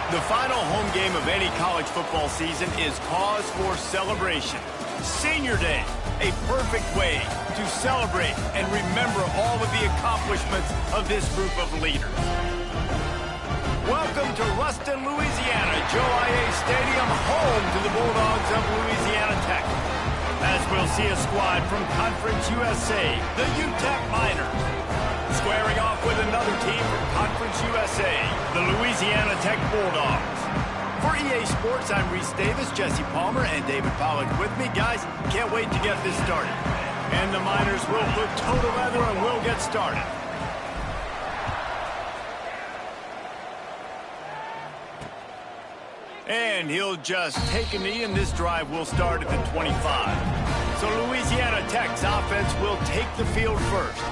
The final home game of any college football season is cause for celebration. Senior Day, a perfect way to celebrate and remember all of the accomplishments of this group of leaders. Welcome to Ruston, Louisiana, Joe IA Stadium, home to the Bulldogs of Louisiana Tech. As we'll see a squad from Conference USA, the UTEP Miners, squaring off with another team from Conference USA, the Louisiana Tech Bulldogs. For EA Sports, I'm Reese Davis, Jesse Palmer, and David Pollack with me. Guys, can't wait to get this started. And the Miners will put toe to leather and we'll get started. And he'll just take a knee, and this drive will start at the 25. So Louisiana Tech's offense will take the field first.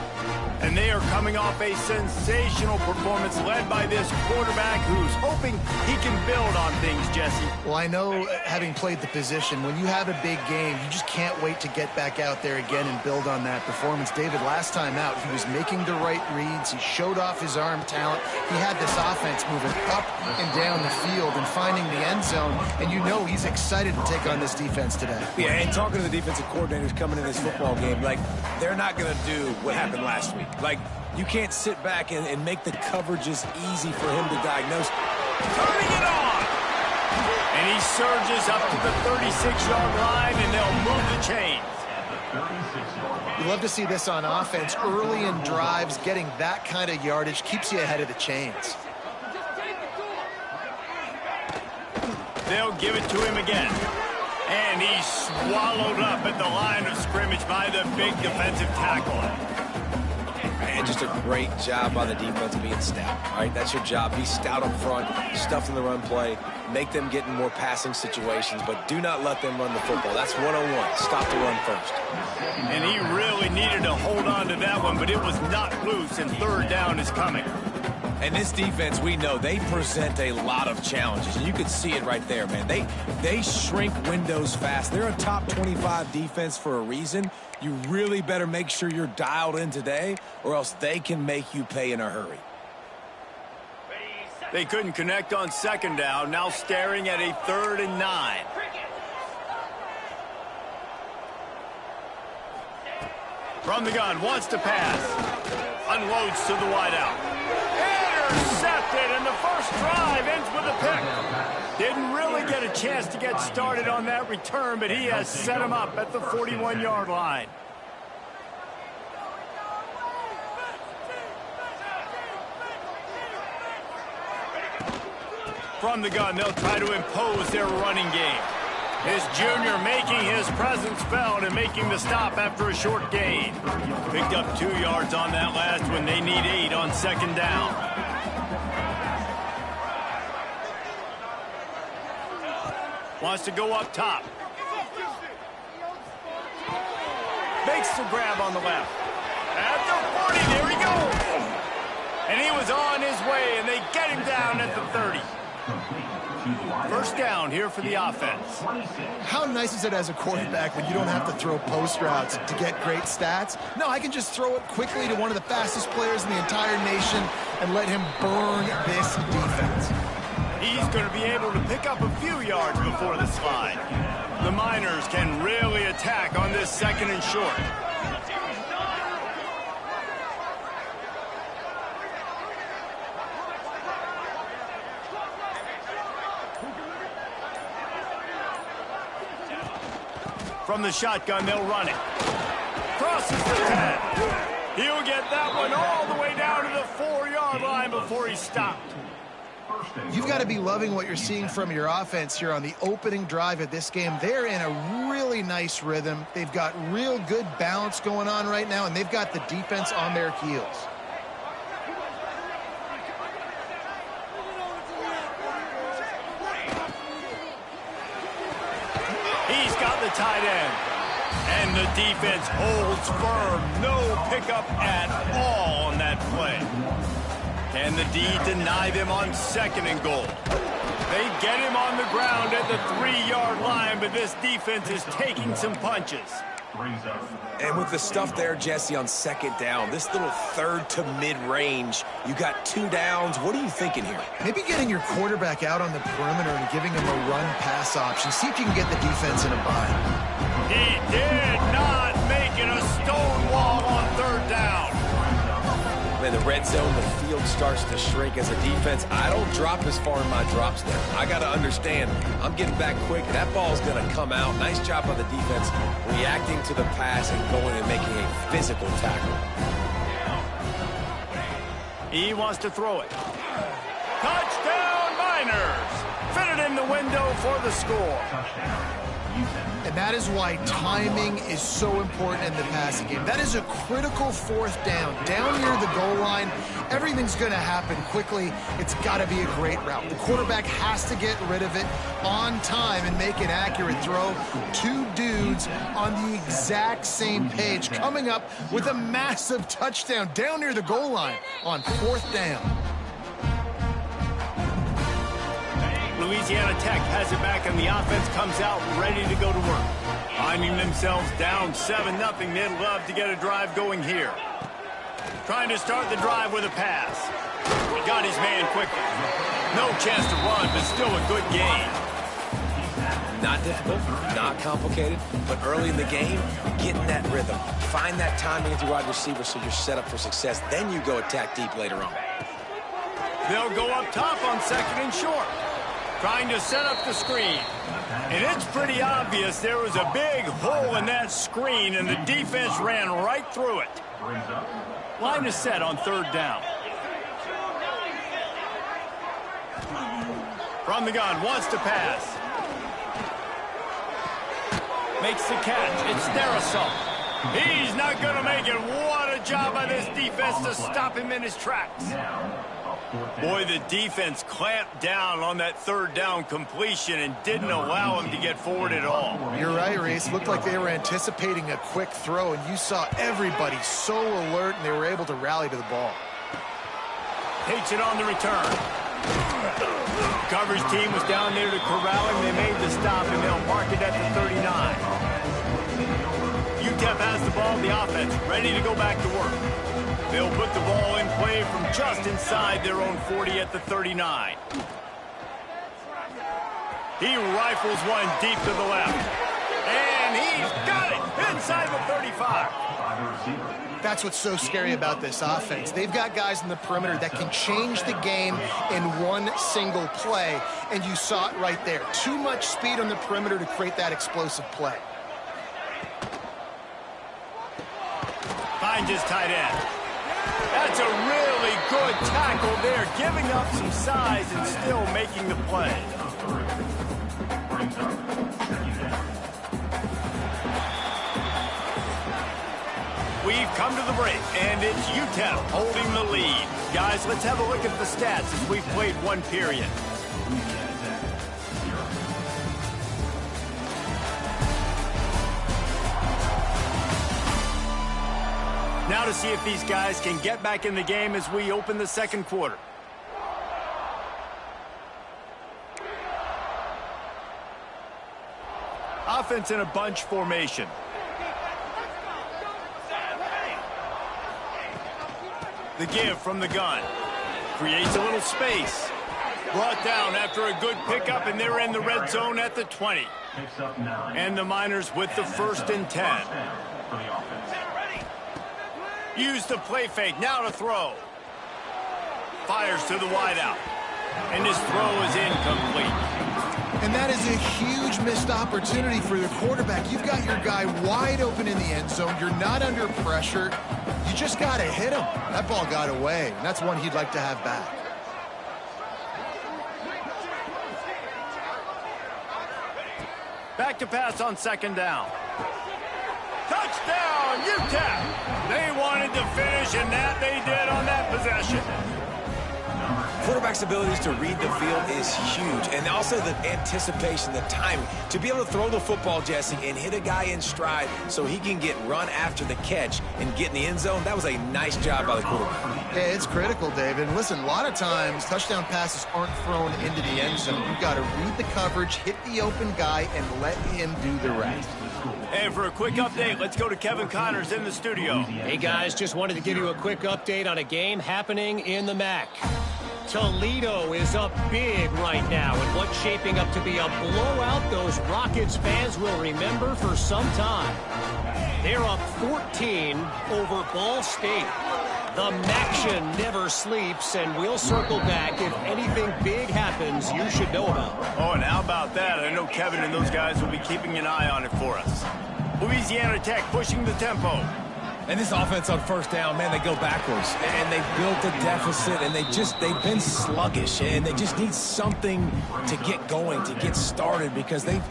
And they are coming off a sensational performance led by this quarterback who's hoping he can build on things, Jesse. Well, I know, having played the position, when you have a big game, you just can't wait to get back out there again and build on that performance. David, last time out, he was making the right reads. He showed off his arm talent. He had this offense moving up and down the field and finding the end zone. And you know he's excited to take on this defense today. Yeah, and talking to the defensive coordinators coming in this football game, like, they're not going to do what happened last week. Like, you can't sit back and make the coverages easy for him to diagnose. Turning it on! And he surges up to the 36-yard line, and they'll move the chains. You love to see this on offense. Early in drives, getting that kind of yardage keeps you ahead of the chains. They'll give it to him again. And he's swallowed up at the line of scrimmage by the big defensive tackle. And just a great job by the defense being stout. All right, that's your job. Be stout up front, stuffed in the run play, make them get in more passing situations, but do not let them run the football. That's 101. Stop the run first. And he really needed to hold on to that one, but it was not loose, and third down is coming. And this defense, we know, they present a lot of challenges, and you can see it right there, man. They shrink windows fast. They're a top 25 defense for a reason. You really better make sure you're dialed in today, or else they can make you pay in a hurry. They couldn't connect on second down, now staring at a 3rd and 9. From the gun, wants to pass. Unloads to the wideout. Intercepted, and the first drive ends with a pick. Didn't really get a chance to get started on that return, but he has set him up at the 41-yard line. From the gun, they'll try to impose their running game. His junior making his presence felt and making the stop after a short gain. Picked up 2 yards on that last one. They need 8 on second down. Wants to go up top. Makes the grab on the left. At the 40, there he goes. And he was on his way, and they get him down at the 30. First down here for the offense. How nice is it as a quarterback when you don't have to throw post routes to get great stats? No, I can just throw it quickly to one of the fastest players in the entire nation and let him burn this defense. He's going to be able to pick up a few yards before the slide. The Miners can really attack on this 2nd and short. From the shotgun, they'll run it. Crosses the 10. He'll get that one all the way down to the 4-yard line before he's stopped. You've got to be loving what you're seeing from your offense here on the opening drive of this game. They're in a really nice rhythm. They've got real good balance going on right now, and they've got the defense on their heels. He's got the tight end. And the defense holds firm. No pickup at all on that play. Can the D deny them on 2nd and goal? They get him on the ground at the 3-yard line, but this defense is taking some punches. And with the stuff there, Jesse, on second down, this little third to mid-range, you got 2 downs. What are you thinking here? Maybe getting your quarterback out on the perimeter and giving him a run-pass option. See if you can get the defense in a bind. He did not make it a stone wall on third down. In the red zone, the field starts to shrink as a defense. I don't drop as far in my drops there. I got to understand, I'm getting back quick. That ball's going to come out. Nice job on the defense reacting to the pass and going and making a physical tackle. He wants to throw it. Touchdown, Miners! Fitted in the window for the score. And that is why timing is so important in the passing game. That is a critical fourth down. Down near the goal line, everything's going to happen quickly. It's got to be a great route. The quarterback has to get rid of it on time and make an accurate throw. 2 dudes on the exact same page, coming up with a massive touchdown down near the goal line on 4th down. Louisiana Tech has it back, and the offense comes out ready to go to work. Finding themselves down 7-0, they'd love to get a drive going here. Trying to start the drive with a pass. He got his man quickly. No chance to run, but still a good gain. Not difficult, not complicated, but early in the game, getting that rhythm. Find that timing with your wide receiver so you're set up for success. Then you go attack deep later on. They'll go up top on 2nd and short. Trying to set up the screen. And it's pretty obvious there was a big hole in that screen, and the defense ran right through it. Line is set on 3rd down. From the gun, wants to pass. Makes the catch. It's their assault. He's not going to make it. What a job by this defense to stop him in his tracks. Boy, the defense clamped down on that 3rd down completion and didn't allow him to get forward at all. You're right, Reese. Looked like they were anticipating a quick throw, and you saw everybody so alert, and they were able to rally to the ball. Takes it on the return. Coverage team was down there to corral him. They made the stop, and they'll mark it at the 39. UTEP has the ball in the offense, ready to go back to work. They'll put the ball in play from just inside their own 40 at the 39. He rifles one deep to the left. And he's got it inside the 35. That's what's so scary about this offense. They've got guys in the perimeter that can change the game in one single play, and you saw it right there. Too much speed on the perimeter to create that explosive play. Finds his tight end. That's a really good tackle there, giving up some size and still making the play. We've come to the break, and it's UTEP holding the lead. Guys, let's have a look at the stats as we've played 1 period. Now to see if these guys can get back in the game as we open the 2nd quarter. Offense in a bunch formation. The give from the gun. Creates a little space. Brought down after a good pickup, and they're in the red zone at the 20. And the Miners with the 1st and 10. Used the play fake, now to throw. Fires to the wideout. And his throw is incomplete. And that is a huge missed opportunity for the quarterback. You've got your guy wide open in the end zone. You're not under pressure. You just got to hit him. That ball got away, and that's one he'd like to have back. Back to pass on 2nd down. Touchdown, UTEP! They wanted to finish, and that they did on that possession. Quarterback's abilities to read the field is huge, and also the anticipation, the timing. To be able to throw the football, Jesse, and hit a guy in stride so he can get run after the catch and get in the end zone, that was a nice job by the quarterback. Yeah, it's critical, David. And listen, a lot of times touchdown passes aren't thrown into the end zone. You've got to read the coverage, hit the open guy, and let him do the rest. And for a quick update, let's go to Kevin Connors in the studio. Hey, guys, just wanted to give you a quick update on a game happening in the MAC. Toledo is up big right now in what's shaping up to be a blowout those Rockets fans will remember for some time. They're up 14 over Ball State. The MACtion never sleeps, and we'll circle back if anything big happens you should know about. Oh, and how about that? I know Kevin and those guys will be keeping an eye on it for us. Louisiana Tech pushing the tempo. And this offense on first down, man, they go backwards. And they built a deficit, and they've been sluggish. And they just need something to get going, to get started, because they've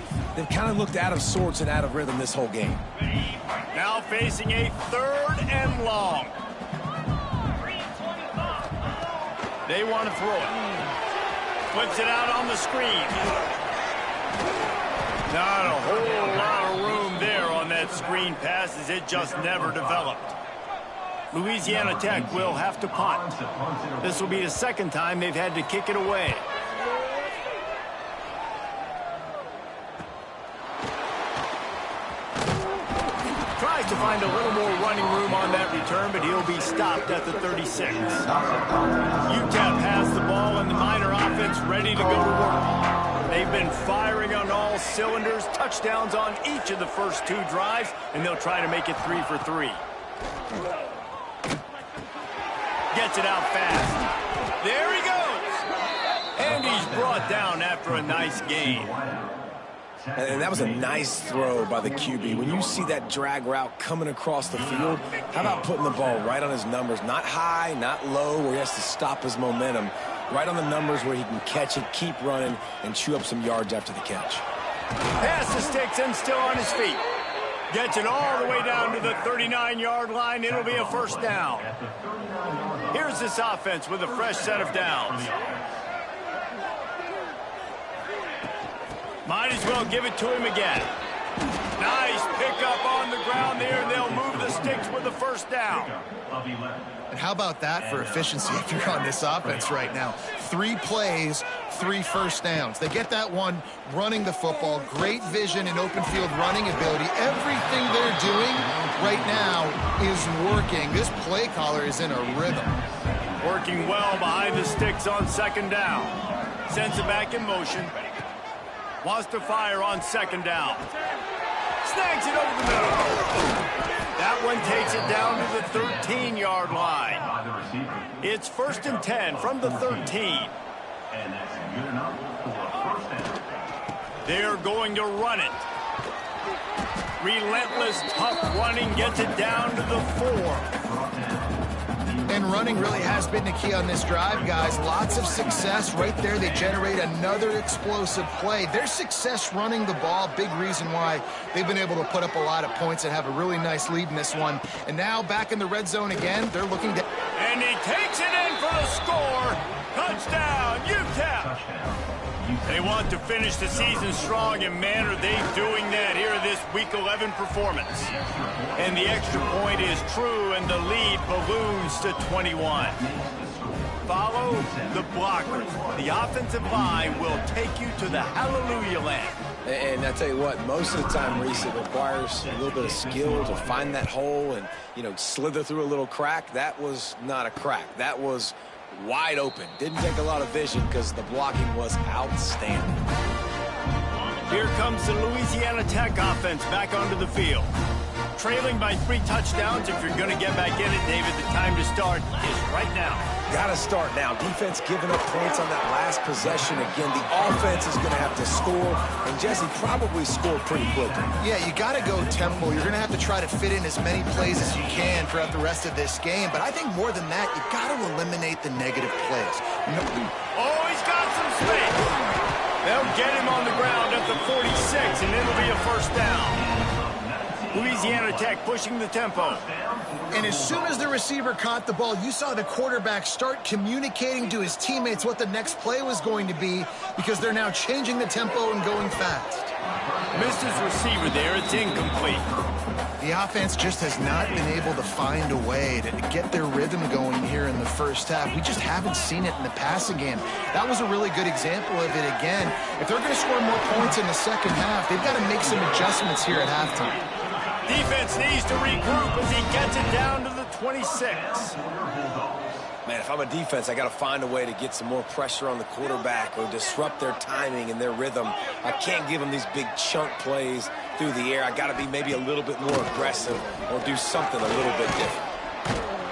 kind of looked out of sorts and out of rhythm this whole game. Now facing a 3rd and long. They want to throw it. Flips it out on the screen. Not a whole lot of room there on that screen pass, as it just never developed. Louisiana Tech will have to punt. This will be the 2nd time they've had to kick it away. Tries to find a little more running room on that return, but he'll be stopped at the 36. UTEP has the ball, and the Miner offense ready to go to work. They've been firing on all cylinders, touchdowns on each of the first 2 drives, and they'll try to make it 3 for 3. Gets it out fast. There he goes. And he's brought down after a nice gain. And that was a nice throw by the QB. When you see that drag route coming across the field, how about putting the ball right on his numbers? Not high, not low, where he has to stop his momentum. Right on the numbers where he can catch it, keep running, and chew up some yards after the catch. Pass the sticks and still on his feet. Gets it all the way down to the 39-yard line. It'll be a 1st down. Here's this offense with a fresh set of downs. Might as well give it to him again. Nice pickup on the ground there, and they'll move the sticks with a 1st down. And how about that for efficiency if you're on this offense right now? 3 plays, 3 first downs. They get that one running the football, great vision and open field running ability. Everything they're doing right now is working. This play caller is in a rhythm. Working well behind the sticks on 2nd down. Sends it back in motion. Wants to fire on 2nd down. Snags it over the middle. That one takes it down to the 13-yard line. It's 1st and 10 from the 13. They're going to run it. Relentless, tough running gets it down to the 4. And running really has been the key on this drive, guys. Lots of success right there. They generate another explosive play. Their success running the ball, big reason why they've been able to put up a lot of points and have a really nice lead in this one. And now back in the red zone again. They're looking to... And he takes it in for the score. Touchdown, UTEP. They want to finish the season strong, and man, are they doing that here in this Week 11 performance. And the extra point is true, and the lead balloons to 21. Follow the blockers. The offensive line will take you to the hallelujah land. And I tell you what, most of the time, Reese, it requires a little bit of skill to find that hole and, slither through a little crack. That was not a crack. That was wide open. Didn't take a lot of vision because the blocking was outstanding. Here comes the Louisiana Tech offense back onto the field. Trailing by 3 touchdowns. If you're going to get back in it, David, the time to start is right now. Got to start now. Defense giving up points on that last possession again. The offense is going to have to score, and Jesse probably score pretty quickly. Yeah, you got to go tempo. You're going to have to try to fit in as many plays as you can throughout the rest of this game. But I think more than that, you got to eliminate the negative plays. Oh, he's got some space. They'll get him on the ground at the 46, and it'll be a 1st down. Louisiana Tech pushing the tempo. And as soon as the receiver caught the ball, you saw the quarterback start communicating to his teammates what the next play was going to be, because they're now changing the tempo and going fast. Missed his receiver there. It's incomplete. The offense just has not been able to find a way to get their rhythm going here in the first half. We just haven't seen it in the passing game. That was a really good example of it again. If they're going to score more points in the second half, they've got to make some adjustments here at halftime. Defense needs to regroup as he gets it down to the 26. Man, if I'm a defense, I got to find a way to get some more pressure on the quarterback or disrupt their timing and their rhythm. I can't give them these big chunk plays through the air. I got to be maybe a little bit more aggressive or do something a little bit different.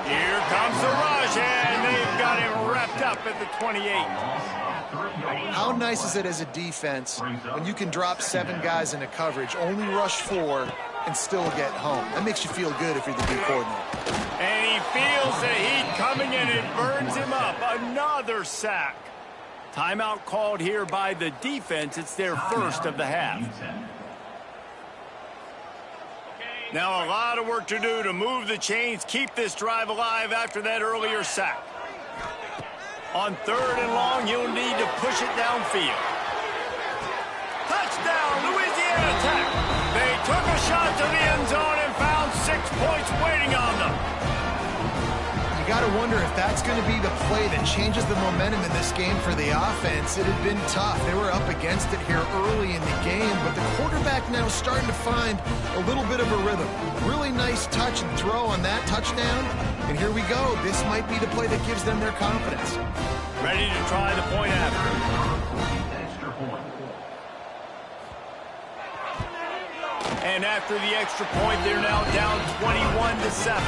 Here comes the rush, and they've got him wrapped up at the 28. How nice is it as a defense when you can drop 7 guys into coverage, only rush 4, and still get home? That makes you feel good if you're the D coordinator. And he feels the heat coming in. It burns him up. Another sack. Timeout called here by the defense. It's their first of the half. Now a lot of work to do to move the chains, keep this drive alive after that earlier sack. On 3rd and long, he'll need to push it downfield. Touchdown, Louisiana Tech. They took a shot to the end zone and found 6 points waiting on them. You got to wonder if that's going to be the play that changes the momentum in this game for the offense. It had been tough. They were up against it here early in the game, but the quarterback now starting to find a little bit of a rhythm. Really nice touch and throw on that touchdown. And here we go. This might be the play that gives them their confidence. Ready to try the point after. And after the extra point, they're now down 21-7.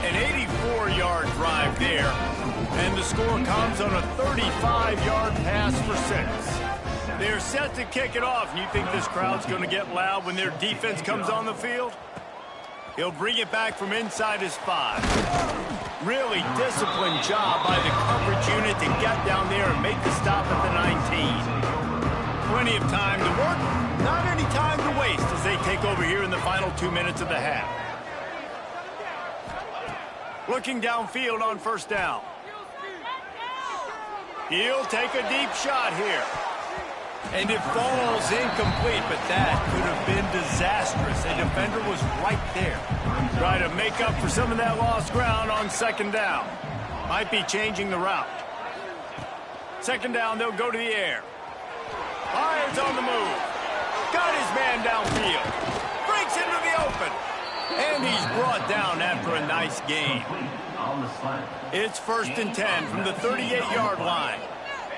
An 84-yard drive there. And the score comes on a 35-yard pass for 6. They're set to kick it off. And you think this crowd's going to get loud when their defense comes on the field? He'll bring it back from inside his 5. Really disciplined job by the coverage unit to get down there and make the stop at the 19. Plenty of time to work. Not any time to waste as they take over here in the final 2 minutes of the half. Looking downfield on 1st down. He'll take a deep shot here. And it falls incomplete, but that could have been disastrous. A defender was right there. Try to make up for some of that lost ground on 2nd down. Might be changing the route. 2nd down, they'll go to the air. Fires on the move. Got his man downfield. Breaks into the open. And he's brought down after a nice gain. It's 1st and 10 from the 38-yard line.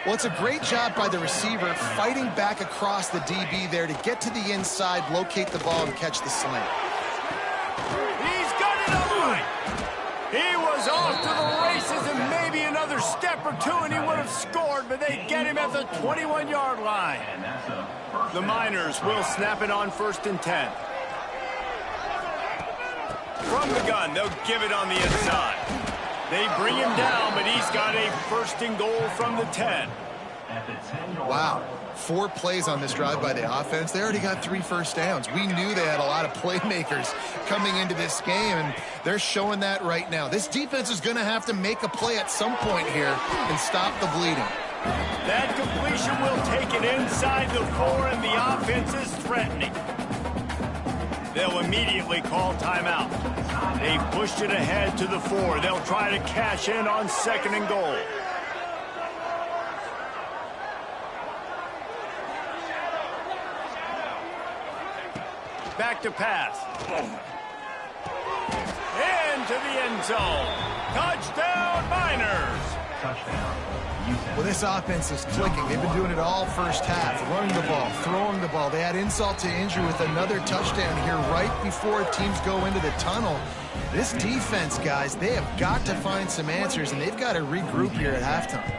Well, it's a great job by the receiver fighting back across the DB there to get to the inside, locate the ball, and catch the slant. He's got it up right. He was off to the races and maybe another step or 2 and he would have scored, but they get him at the 21-yard line. The Miners will snap it on 1st and 10. From the gun, they'll give it on the inside. They bring him down, but he's got a 1st and goal from the 10. Wow. 4 plays on this drive by the offense. They already got 3 first downs. We knew they had a lot of playmakers coming into this game, and they're showing that right now. This defense is going to have to make a play at some point here and stop the bleeding. That completion will take it inside the 4, and the offense is threatening. They'll immediately call timeout. They've pushed it ahead to the 4. They'll try to cash in on 2nd and goal. Back to pass. Into the end zone. Touchdown, Miners. Touchdown. Well, this offense is clicking. They've been doing it all first half. Running the ball, throwing the ball. They had insult to injury with another touchdown here right before teams go into the tunnel. This defense, guys, they have got to find some answers, and they've got to regroup here at halftime.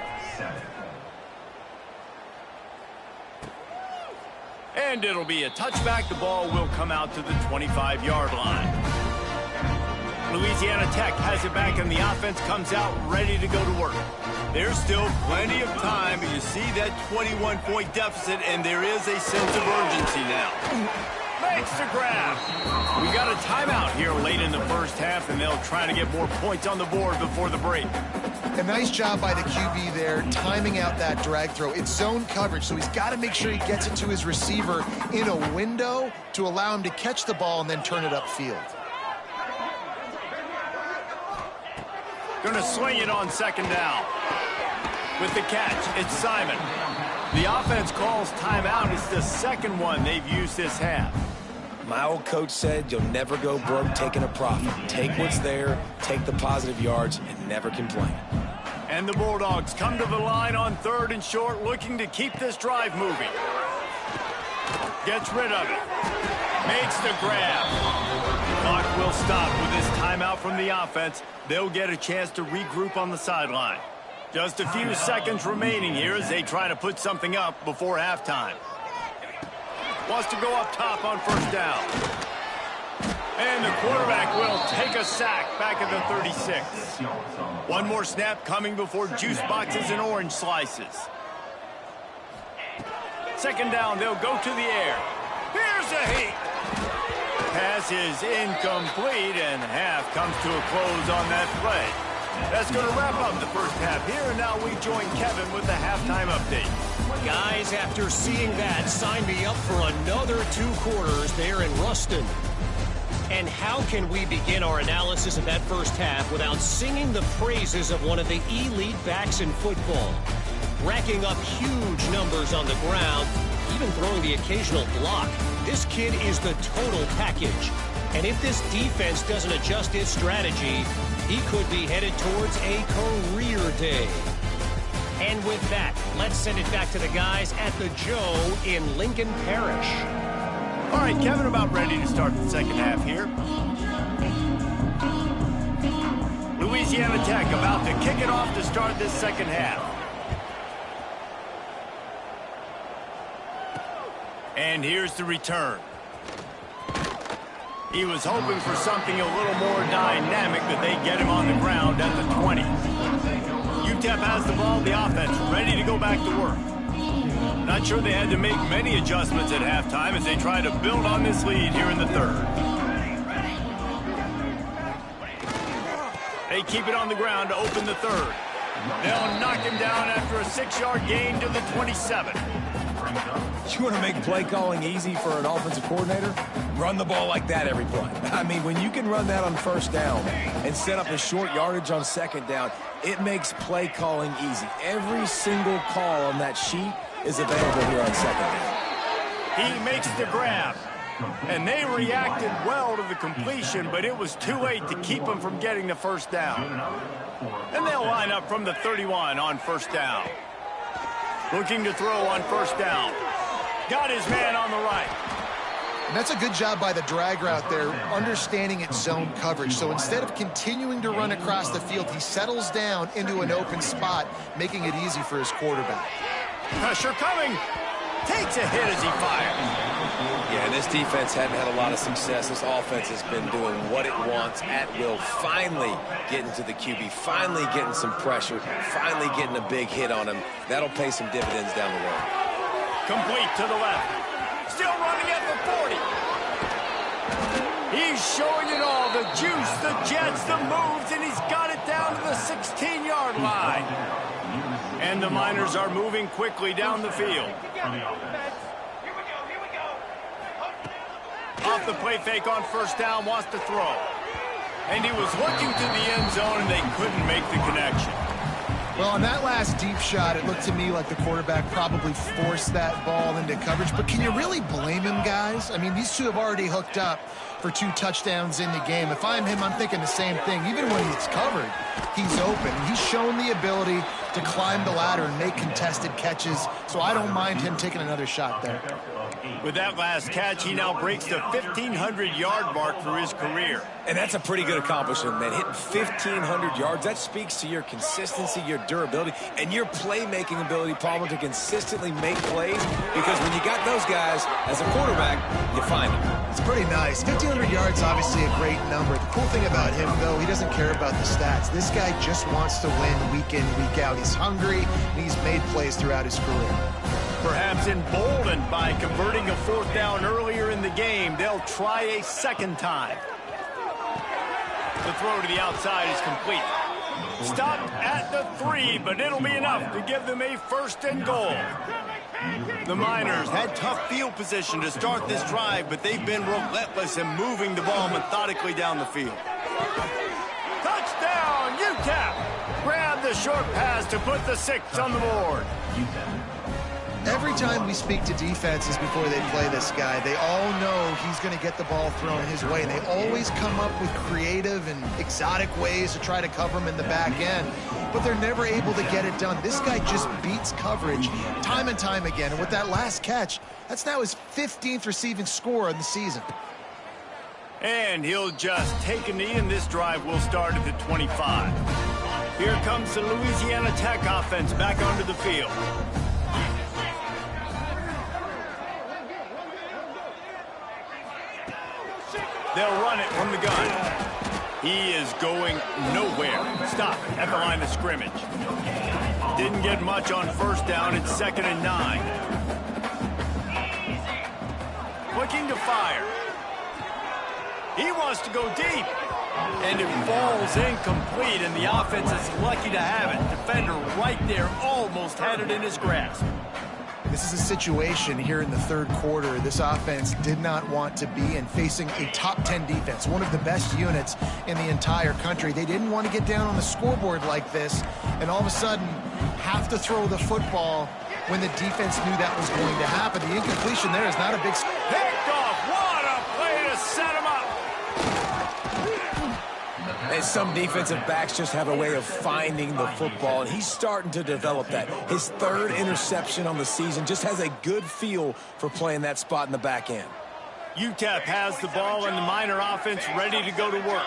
And it'll be a touchback. The ball will come out to the 25-yard line. Louisiana Tech has it back, and the offense comes out ready to go to work. There's still plenty of time, but you see that 21-point deficit, and there is a sense of urgency now. Makes the grab. We got a timeout here late in the first half, and they'll try to get more points on the board before the break. A nice job by the QB there, timing out that drag throw. It's zone coverage, so he's got to make sure he gets it to his receiver in a window to allow him to catch the ball and then turn it upfield. Going to swing it on second down. With the catch, it's Simon. The offense calls timeout. It's the second one they've used this half. My old coach said you'll never go broke taking a profit. Take what's there, take the positive yards, and never complain. And the Bulldogs come to the line on 3rd and short, looking to keep this drive moving. Gets rid of it. Makes the grab. Clock will stop with this timeout from the offense. They'll get a chance to regroup on the sideline. Just a few seconds remaining here as they try to put something up before halftime. Wants to go up top on first down. And the quarterback will take a sack back at the 36. One more snap coming before juice boxes and orange slices. Second down, they'll go to the air. Here's a heat. Pass is incomplete, and half comes to a close on that play. That's going to wrap up the first half here, and now we join Kevin with the halftime update. Guys, after seeing that, sign me up for another 2 quarters there in Ruston. And how can we begin our analysis of that first half without singing the praises of one of the elite backs in football? Racking up huge numbers on the ground, even throwing the occasional block. This kid is the total package. And if this defense doesn't adjust its strategy, he could be headed towards a career day. And with that, let's send it back to the guys at the Joe in Lincoln Parish. All right, Kevin, about ready to start the second half here. Louisiana Tech about to kick it off to start this second half. And here's the return. He was hoping for something a little more dynamic, but they get him on the ground at the 20. UTEP has the ball, the offense ready to go back to work. Not sure they had to make many adjustments at halftime as they try to build on this lead here in the third. They keep it on the ground to open the third. They'll knock him down after a 6-yard gain to the 27. You want to make play calling easy for an offensive coordinator? Run the ball like that every play. I mean, when you can run that on first down and set up a short yardage on second down, it makes play calling easy. Every single call on that sheet is available here on second down. He makes the grab. And they reacted well to the completion, but it was too late to keep him from getting the first down. And they'll line up from the 31 on first down. Looking to throw on first down. Got his man on the right. And that's a good job by the drag route there, understanding its zone coverage. So instead of continuing to run across the field, he settles down into an open spot, making it easy for his quarterback. Pressure coming. Takes a hit as he fires. Yeah, and this defense hadn't had a lot of success. This offense has been doing what it wants at will. Finally getting to the QB, finally getting some pressure, finally getting a big hit on him. That'll pay some dividends down the road. Complete to the left. Still running at the 40. He's showing it all. The juice, the jets, the moves, and he's got it down to the 16-yard line. And the Miners are moving quickly down the field. Off the play fake on first down, wants to throw. And he was looking to the end zone, and they couldn't make the connection. Well, on that last deep shot, it looked to me like the quarterback probably forced that ball into coverage. But can you really blame him, guys? I mean, these two have already hooked up for 2 touchdowns in the game. If I'm him, I'm thinking the same thing. Even when he's covered, he's open. He's shown the ability to climb the ladder and make contested catches, so I don't mind him taking another shot there. With that last catch, he now breaks the 1,500-yard mark for his career. And that's a pretty good accomplishment, man. Hitting 1,500 yards, that speaks to your consistency, your durability, and your playmaking ability, Palmer, to consistently make plays, because when you got those guys as a quarterback, you find them. It's pretty nice. 1,500 yards, obviously a great number. The cool thing about him, though, he doesn't care about the stats. This guy just wants to win week in, week out. He's hungry, and he's made plays throughout his career. Perhaps emboldened by converting a 4th down earlier in the game, they'll try a second time. The throw to the outside is complete. Stopped at the 3, but it'll be enough to give them a 1st and goal. The Miners had tough field position to start this drive, but they've been relentless in moving the ball methodically down the field. Touchdown, UTEP! Grab the short pass to put the 6 on the board. Every time we speak to defenses before they play this guy, they all know he's going to get the ball thrown his way. And they always come up with creative and exotic ways to try to cover him in the back end, but they're never able to get it done. This guy just beats coverage time and time again. And with that last catch, that's now his 15th receiving score of the season. And he'll just take a knee, and this drive will start at the 25. Here comes the Louisiana Tech offense back onto the field. They'll run it from the gun. He is going nowhere. Stop at the line of scrimmage. Didn't get much on 1st down. It's 2nd and 9. Looking to fire. He wants to go deep. And it falls incomplete, and the offense is lucky to have it. Defender right there almost had it in his grasp. This is a situation here in the 3rd quarter this offense did not want to be in, facing a top 10 defense, one of the best units in the entire country. They didn't want to get down on the scoreboard like this and all of a sudden have to throw the football when the defense knew that was going to happen. The incompletion there is not a big... Picked off. What a play to set him up. And some defensive backs just have a way of finding the football, and he's starting to develop that. His 3rd interception on the season, just has a good feel for playing that spot in the back end. UTEP has the ball and the Miner offense ready to go to work.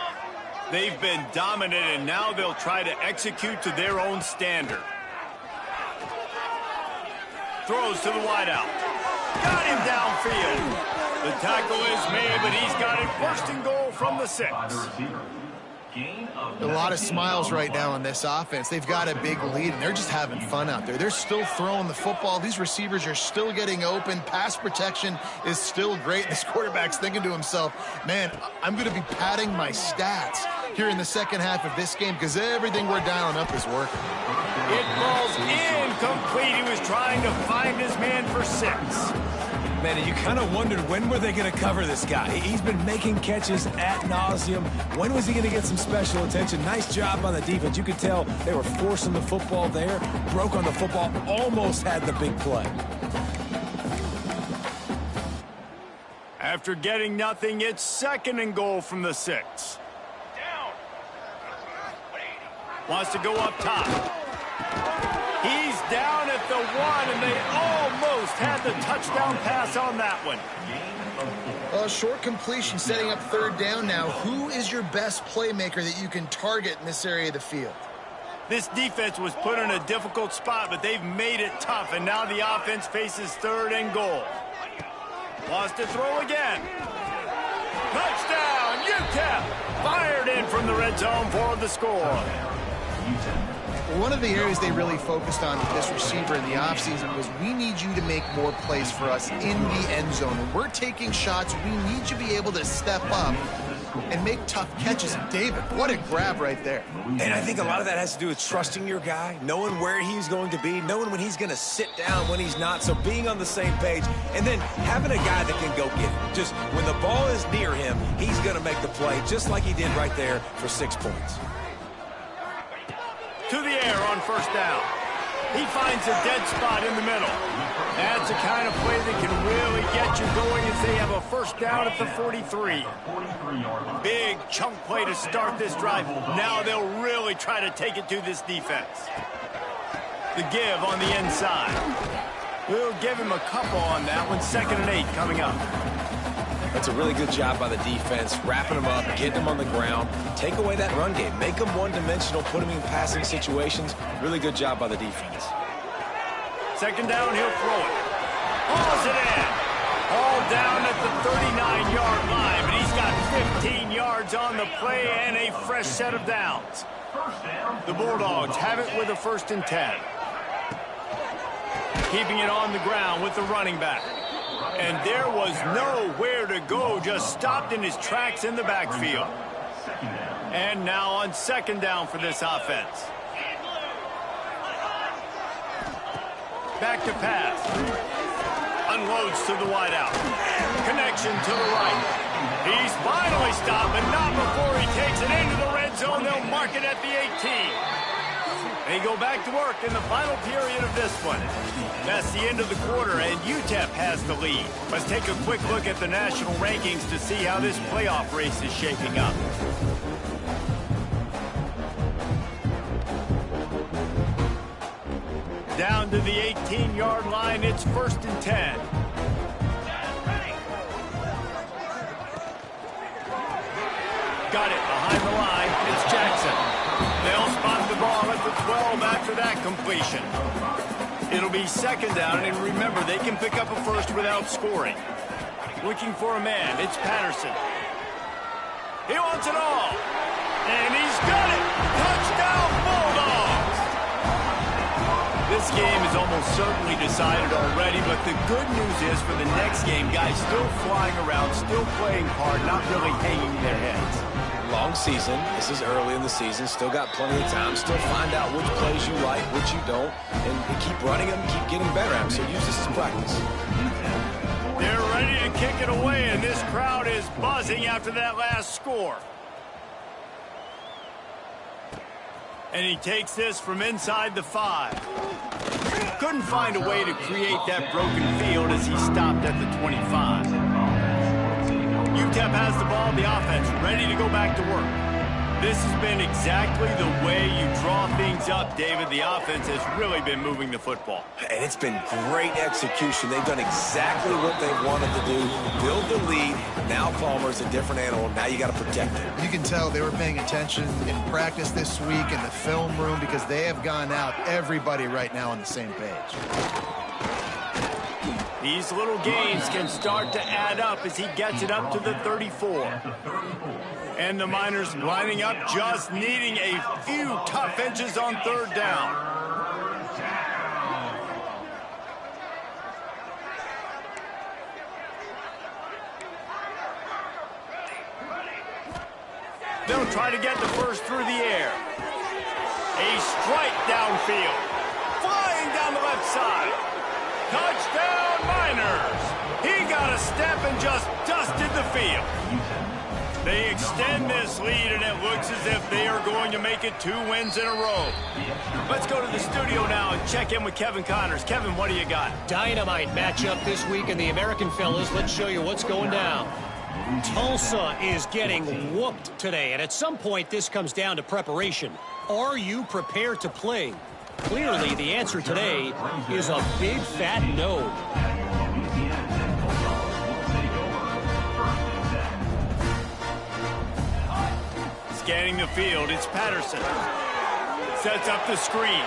They've been dominant, and now they'll try to execute to their own standard. Throws to the wideout. Got him downfield. The tackle is made, but he's got it 1st and goal from the 6. A lot of smiles right now on this offense. They've got a big lead, and they're just having fun out there. They're still throwing the football. These receivers are still getting open. Pass protection is still great. This quarterback's thinking to himself, man, I'm going to be padding my stats here in the 2nd half of this game because everything we're dialing up is working. It falls incomplete. He was trying to find his man for 6. Man, and you kind of wondered, when were they going to cover this guy? He's been making catches ad nauseum. When was he going to get some special attention? Nice job on the defense. You could tell they were forcing the football there. Broke on the football, almost had the big play. After getting nothing, it's 2nd and goal from the 6. Wants to go up top. He's down at the 1, and they almost had the touchdown pass on that one. Short completion setting up 3rd down now. Who is your best playmaker that you can target in this area of the field? This defense was put in a difficult spot, but they've made it tough, and now the offense faces 3rd and goal. Wants to throw again. Touchdown, UTEP! Fired in from the red zone for the score. One of the areas they really focused on with this receiver in the offseason was, we need you to make more plays for us in the end zone. When we're taking shots, we need you to be able to step up and make tough catches. And David, what a grab right there. And I think a lot of that has to do with trusting your guy, knowing where he's going to be, knowing when he's going to sit down, when he's not. So being on the same page, and then having a guy that can go get it. Just when the ball is near him, he's going to make the play, just like he did right there for 6 points. To the air on 1st down. He finds a dead spot in the middle. That's the kind of play that can really get you going as they have a 1st down at the 43. Big chunk play to start this drive. Now they'll really try to take it to this defense. The give on the inside. We'll give him a couple on that one. 2nd and 8 coming up. That's a really good job by the defense, wrapping them up, getting them on the ground. Take away that run game. Make them one-dimensional, put them in passing situations. Really good job by the defense. 2nd down, he'll throw it. Hauls it in. All down at the 39-yard line, but he's got 15 yards on the play and a fresh set of downs. The Bulldogs have it with a 1st and 10. Keeping it on the ground with the running back. And there was nowhere to go, just stopped in his tracks in the backfield. And now on second down for this offense. Back to pass. Unloads to the wideout. Connection to the right. He's finally stopped, but not before he takes it into the red zone. They'll mark it at the 18. They go back to work in the final period of this one. That's the end of the quarter, and UTEP has the lead. Let's take a quick look at the national rankings to see how this playoff race is shaping up. Down to the 18-yard line, it's 1st and 10. Got it behind the line. It's Jackson. They'll spot the ball at the 12 after that completion. It'll be second down, and remember, they can pick up a first without scoring. Looking for a man. It's Patterson. He wants it all. And he's got it. Touchdown, Bulldogs. This game is almost certainly decided already, but the good news is for the next game, guys still flying around, still playing hard, not really hanging their heads. Long season. This is early in the season. Still got plenty of time. Still find out which plays you like, which you don't, and keep running them, keep getting better at them. So use this as practice. They're ready to kick it away, and this crowd is buzzing after that last score. And he takes this from inside the 5. Couldn't find a way to create that broken field as he stopped at the 25. UTEP has the ball, the offense ready to go back to work. This has been exactly the way you draw things up, David. The offense has really been moving the football. And it's been great execution. They've done exactly what they wanted to do. Build the lead. Now Palmer's a different animal. Now you got to protect it. You can tell they were paying attention in practice this week in the film room because they have gone out, everybody right now on the same page. These little gains can start to add up as he gets it up to the 34. And the Miners lining up, just needing a few tough inches on third down. They'll try to get the first through the air. A strike downfield. Flying down the left side. Touchdown, Miners! He got a step and just dusted the field. They extend this lead, and it looks as if they are going to make it 2 wins in a row. Let's go to the studio now and check in with Kevin Connors. Kevin, what do you got? Dynamite matchup this week in the American fellas. Let's show you what's going down. Tulsa is getting whooped today, and at some point this comes down to preparation. Are you prepared to play? Clearly, the answer today is a big fat no. Scanning the field, it's Patterson. Sets up the screen.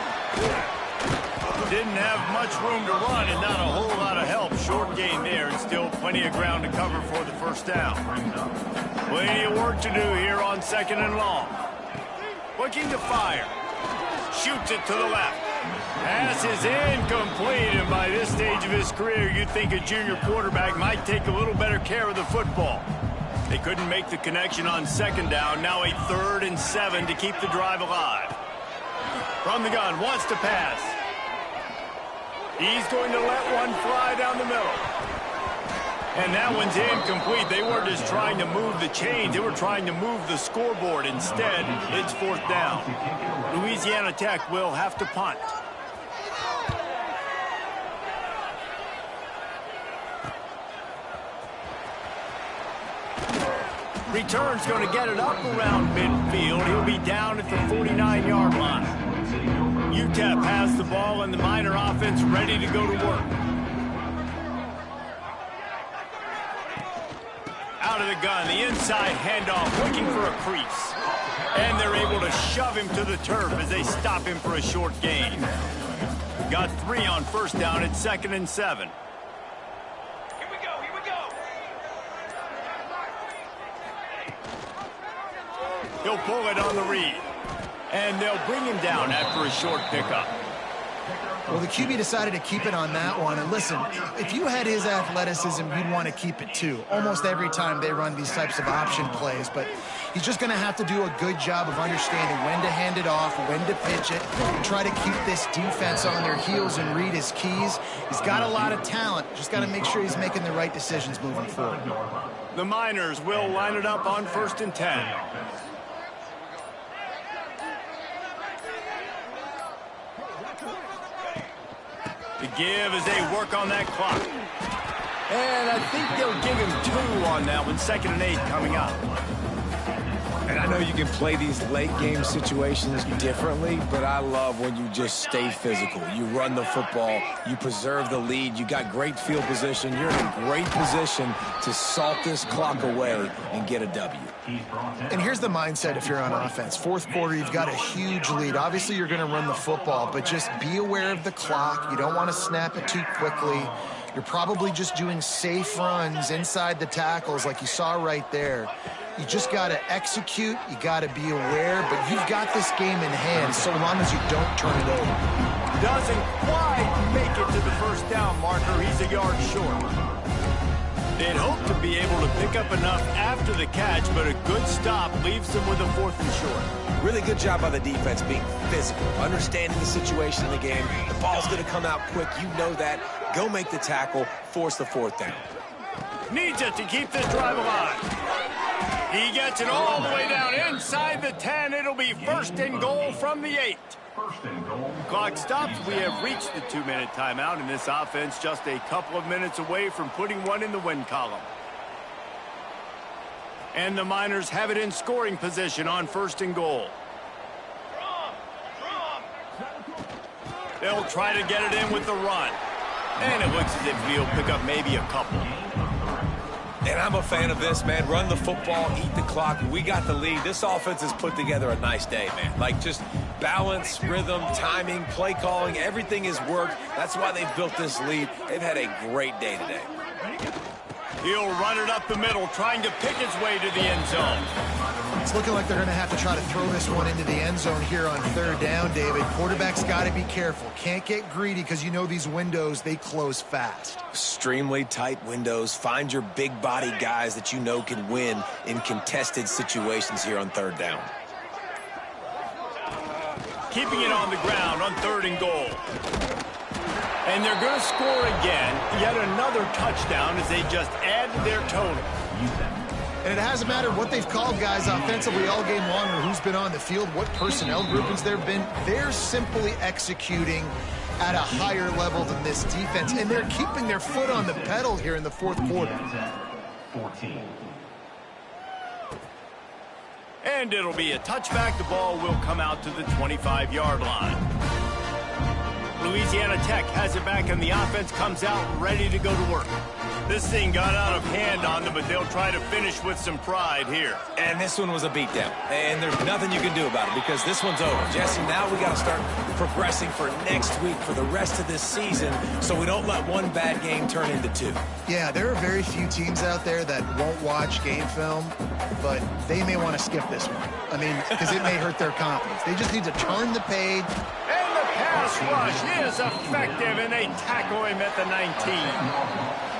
Didn't have much room to run and not a whole lot of help. Short gain there and still plenty of ground to cover for the first down. Plenty of work to do here on second and long. Looking to fire. Shoots it to the left. Pass is incomplete, and by this stage of his career, you'd think a junior quarterback might take a little better care of the football. They couldn't make the connection on second down. Now a 3rd and 7 to keep the drive alive. From the gun, wants to pass. He's going to let one fly down the middle. And that one's incomplete. They weren't just trying to move the chains. They were trying to move the scoreboard. Instead, it's 4th down. Louisiana Tech will have to punt. Return's going to get it up around midfield. He'll be down at the 49-yard line. UTEP has the ball and the Miner offense ready to go to work. Out of the gun, the inside handoff, looking for a crease. And they're able to shove him to the turf as they stop him for a short gain. Got 3 on first down at 2nd and 7. Here we go, here we go. He'll pull it on the read. And they'll bring him down after a short pickup. Well, the QB decided to keep it on that one. And listen, if you had his athleticism, you'd want to keep it too. Almost every time they run these types of option plays. But he's just going to have to do a good job of understanding when to hand it off, when to pitch it, and try to keep this defense on their heels and read his keys. He's got a lot of talent. Just got to make sure he's making the right decisions moving forward. The Miners will line it up on 1st and 10. The give as they work on that clock. And I think they'll give him 2 on that one. 2nd and 8 coming up. And I know you can play these late game situations differently, but I love when you just stay physical. You run the football, you preserve the lead, you got great field position, you're in a great position to salt this clock away and get a W. And here's the mindset if you're on offense. 4th quarter, you've got a huge lead. Obviously, you're going to run the football, but just be aware of the clock. You don't want to snap it too quickly. You're probably just doing safe runs inside the tackles like you saw right there. You just got to execute. You got to be aware, but you've got this game in hand so long as you don't turn it over. Doesn't quite make it to the 1st down marker. He's a yard short. They'd hope to be able to pick up enough after the catch, but a good stop leaves them with a 4th and short. Really good job by the defense being physical, understanding the situation in the game. The ball's going to come out quick. You know that. Go make the tackle, force the 4th down. Needs it to keep this drive alive. He gets it all the way down inside the 10. It'll be 1st and goal from the 8. Clock stops. We have reached the 2-minute timeout, and this offense just a couple of minutes away from putting one in the win column. And the Miners have it in scoring position on 1st and goal. They'll try to get it in with the run. And it looks as if he'll pick up maybe a couple. And I'm a fan of this, man. Run the football, eat the clock. We got the lead. This offense has put together a nice day, man. Like, just balance, rhythm, timing, play calling, everything has worked. That's why they've built this lead. They've had a great day today. He'll run it up the middle, trying to pick his way to the end zone. It's looking like they're going to have to try to throw this one into the end zone here on 3rd down, David. Quarterback's got to be careful. Can't get greedy because you know these windows, they close fast. Extremely tight windows. Find your big body guys that you know can win in contested situations here on 3rd down. Keeping it on the ground on 3rd and goal. And they're going to score again. Yet another touchdown as they just add to their total. And it hasn't mattered what they've called guys offensively all game long or who's been on the field, what personnel groupings there have been. They're simply executing at a higher level than this defense, and they're keeping their foot on the pedal here in the 4th quarter. 14. And it'll be a touchback. The ball will come out to the 25-yard line. Louisiana Tech has it back, and the offense comes out ready to go to work. This thing got out of hand on them, but they'll try to finish with some pride here. And this one was a beatdown. And there's nothing you can do about it because this one's over. Jesse, now we got to start progressing for next week, for the rest of this season, so we don't let one bad game turn into 2. Yeah, there are very few teams out there that won't watch game film, but they may want to skip this one. I mean, because it may hurt their confidence. They just need to turn the page. And the pass rush is effective, and they tackle him at the 19.